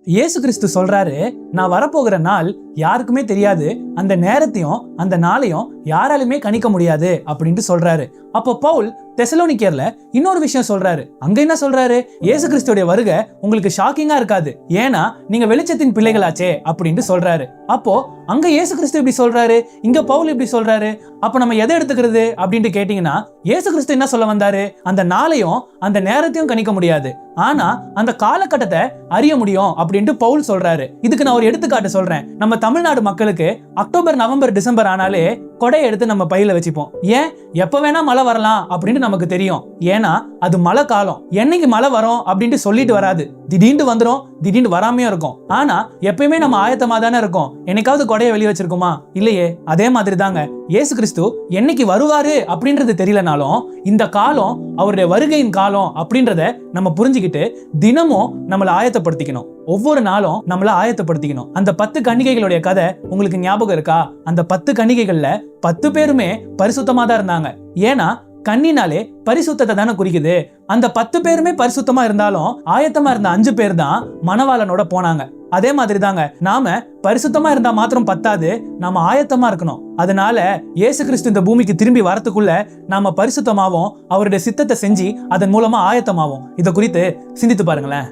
இயேசு கிறிஸ்து சொல்றாரு, நான் வரப்போகிற நாள் யாருக்குமே தெரியாது, அந்த நேரத்தையும் அந்த நாளையும் யாராலுமே கணிக்க முடியாது அப்படின்ட்டு சொல்றாரு. அப்போ பவுல் தெசலோனிக்கேர்ல இன்னொரு விஷயம் சொல்றாரு. அங்க என்ன சொல்றாரு? இயேசு கிறிஸ்துடைய வருகை உங்களுக்கு ஷாக்கிங்கா இருக்காது, ஏன்னா நீங்க வெளிச்சத்தின் பிள்ளைகளாச்சே அப்படின்ட்டு சொல்றாரு. அப்போ அங்க இயேசு கிறிஸ்து இப்படி சொல்றாரு, இங்க பவுல் இப்படி சொல்றாரு. அப்ப நம்ம எதை எடுத்துக்கிறது அப்படின்ட்டு கேட்டீங்கன்னா, இயேசு கிறிஸ்து என்ன சொல்ல வந்தாரு? அந்த நாளையும் அந்த நேரத்தையும் கணிக்க முடியாது, ஆனா அந்த காலகட்டத்தை அறிய முடியும் அப்படின்ட்டு பவுல் சொல்றாரு. இதுக்கு நான் ஒரு எடுத்துக்காட்டு சொல்றேன். நம்ம தமிழ்நாடு மக்களுக்கு அக்டோபர், நவம்பர், டிசம்பர் ஆனாலே கொடையை எடுத்து நம்ம பையில வச்சுப்போம். ஏன்? எப்ப வேணா மழை வரலாம் அப்படின்னு நமக்கு தெரியும். ஏன்னா அது மழை காலம். என்னைக்கு மழை வரும் அப்படின்ட்டு சொல்லிட்டு வராது, திடீர்னு வந்துடும், திடீர்னு வராமையும் இருக்கும். ஆனா எப்பயுமே நம்ம ஆயத்தமா தானே இருக்கோம். என்னைக்காவது கொடையை வெளியே வச்சிருக்குமா? இல்லையே. அதே மாதிரி தாங்க இயேசு கிறிஸ்து என்னைக்கு வருவாரு அப்படின்றது தெரியலனாலும், இந்த காலம் அவருடைய வருகையின் காலம் அப்படின்றத நம்ம புரிஞ்சுக்கிட்டு தினமும் நம்மளை ஆயத்தப்படுத்திக்கணும். ஒவ்வொரு நாளும் நம்மள ஆயத்தப்படுத்திக்கணும். அந்த 10 கன்னிகைகளுடைய கதை உங்களுக்கு ஞாபகம் இருக்கா? அந்த 10 கன்னிகைகள்ல 10 பேருமே பரிசுத்தமா தான் இருந்தாங்க. ஏன்னா கன்னினாலே பரிசுத்தத்தை தானே குறிக்குது. அந்த 10 பேருமே பரிசுத்தமா இருந்தாலும் ஆயத்தமா இருந்த 5 பேர் தான் மணவாளனோட போனாங்க. அதே மாதிரி தாங்க நாம பரிசுத்தமா இருந்தா மாத்திரம் பத்தாது, நாம ஆயத்தமா இருக்கணும். அதனால இயேசு கிறிஸ்து இந்த பூமிக்கு திரும்பி வரத்துக்குள்ள நாம பரிசுத்தமாவும் அவருடைய சித்தத்தை செஞ்சு அதன் மூலமா ஆயத்தமாவும். இதை குறித்து சிந்தித்து பாருங்களேன்.